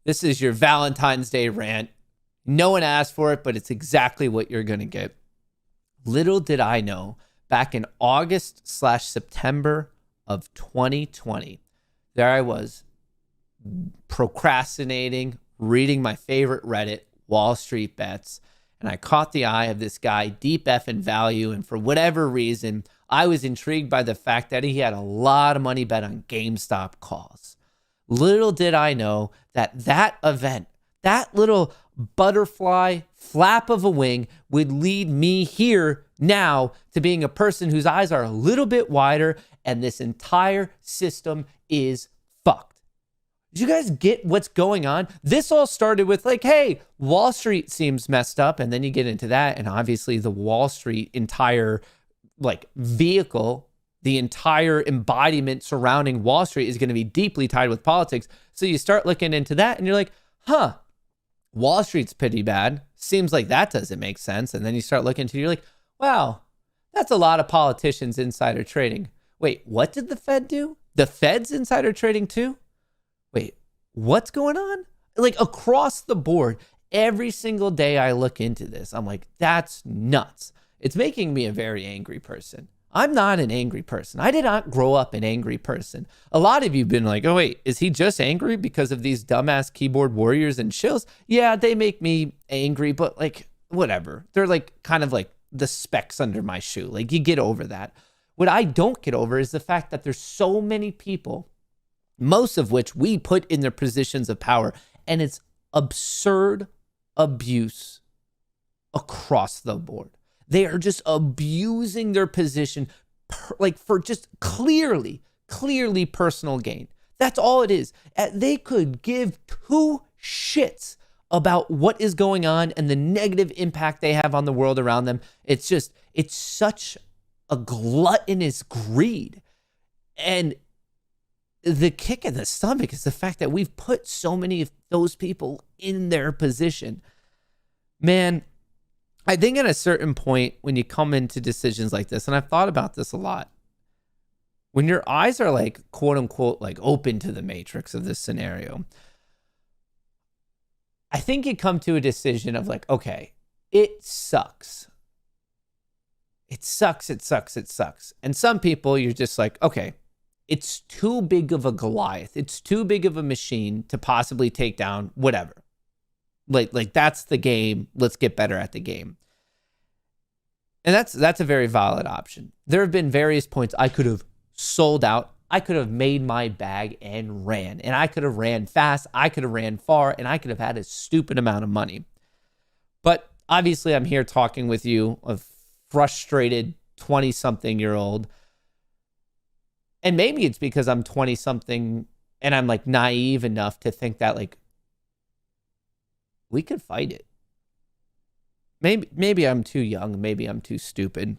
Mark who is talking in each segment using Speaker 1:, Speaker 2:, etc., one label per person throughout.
Speaker 1: This is your Valentine's Day rant. No one asked for it, but it's exactly what you're going to get. Little did I know, back in August/September of 2020, there I was procrastinating, reading my favorite Reddit, Wall Street Bets, and I caught the eye of this guy, Deep F in Value, and for whatever reason, I was intrigued by the fact that he had a lot of money bet on GameStop calls. Little did I know that event, that little butterfly flap of a wing, would lead me here now to being a person whose eyes are a little bit wider, and this entire system is fucked. Did you guys get what's going on? This all started with like, hey, Wall Street seems messed up, and then you get into that, and obviously the Wall Street entire like vehicle, the entire embodiment surrounding Wall Street is going to be deeply tied with politics. So you start looking into that and you're like, Wall Street's pretty bad. Seems like that doesn't make sense. And then you start looking into it, you're like, wow, that's a lot of politicians insider trading. Wait, what did the Fed do? The Fed's insider trading too? Wait, what's going on? Like across the board, every single day I look into this, I'm like, that's nuts. It's making me a very angry person. I'm not an angry person. I did not grow up an angry person. A lot of you have been like, oh, wait, is he just angry because of these dumbass keyboard warriors and shills? Yeah, they make me angry, but like, whatever. They're like kind of like the specks under my shoe. Like, you get over that. What I don't get over is the fact that there's so many people, most of which we put in their positions of power, and it's absurd abuse across the board. They are just abusing their position like for just clearly personal gain. That's all it is. They could give two shits about what is going on and the negative impact they have on the world around them. It's such a gluttonous greed. And the kick in the stomach is the fact that we've put so many of those people in their position. Man, I think at a certain point when you come into decisions like this, and I've thought about this a lot, when your eyes are like, quote unquote, like open to the matrix of this scenario, I think you come to a decision of like, okay, it sucks. It sucks. And some people, you're just like, okay, it's too big of a Goliath. It's too big of a machine to possibly take down whatever. Like that's the game. Let's get better at the game. And that's a very valid option. There have been various points I could have sold out. I could have made my bag and ran. And I could have ran fast. I could have ran far. And I could have had a stupid amount of money. But obviously I'm here talking with you, a frustrated 20-something-year-old. And maybe it's because I'm 20-something and I'm like naive enough to think that like, we could fight it. Maybe I'm too young. Maybe I'm too stupid.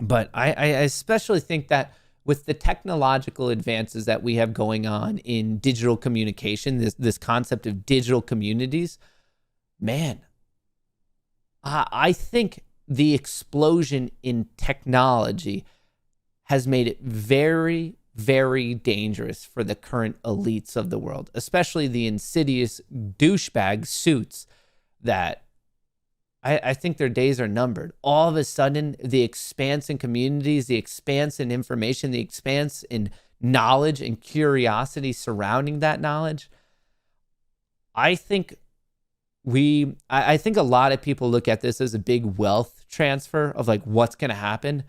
Speaker 1: But I especially think that with the technological advances that we have going on in digital communication, this concept of digital communities, man, I think the explosion in technology has made it very, very dangerous for the current elites of the world, especially the insidious douchebag suits that I think their days are numbered. All of a sudden, the expanse in communities, the expanse in information, the expanse in knowledge and curiosity surrounding that knowledge, I think I think a lot of people look at this as a big wealth transfer of like what's going to happen.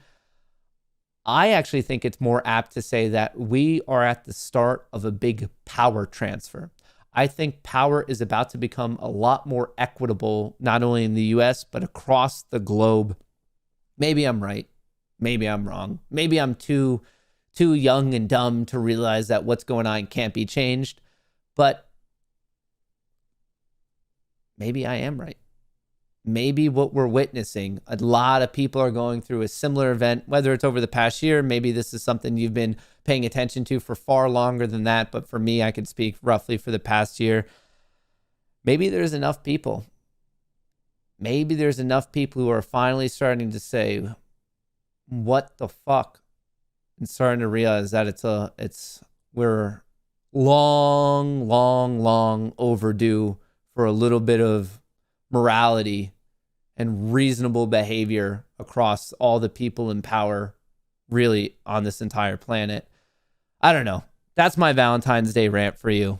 Speaker 1: I actually think it's more apt to say that we are at the start of a big power transfer. I think power is about to become a lot more equitable, not only in the US, but across the globe. Maybe I'm right. Maybe I'm wrong. Maybe I'm too young and dumb to realize that what's going on can't be changed. But maybe I am right. Maybe what we're witnessing, a lot of people are going through a similar event, whether it's over the past year, maybe this is something you've been paying attention to for far longer than that. But for me, I could speak roughly for the past year. Maybe there's enough people. Maybe there's enough people who are finally starting to say, what the fuck? And starting to realize that we're long, long, long overdue for a little bit of morality and reasonable behavior across all the people in power really on this entire planet. I don't know. That's my Valentine's Day rant for you.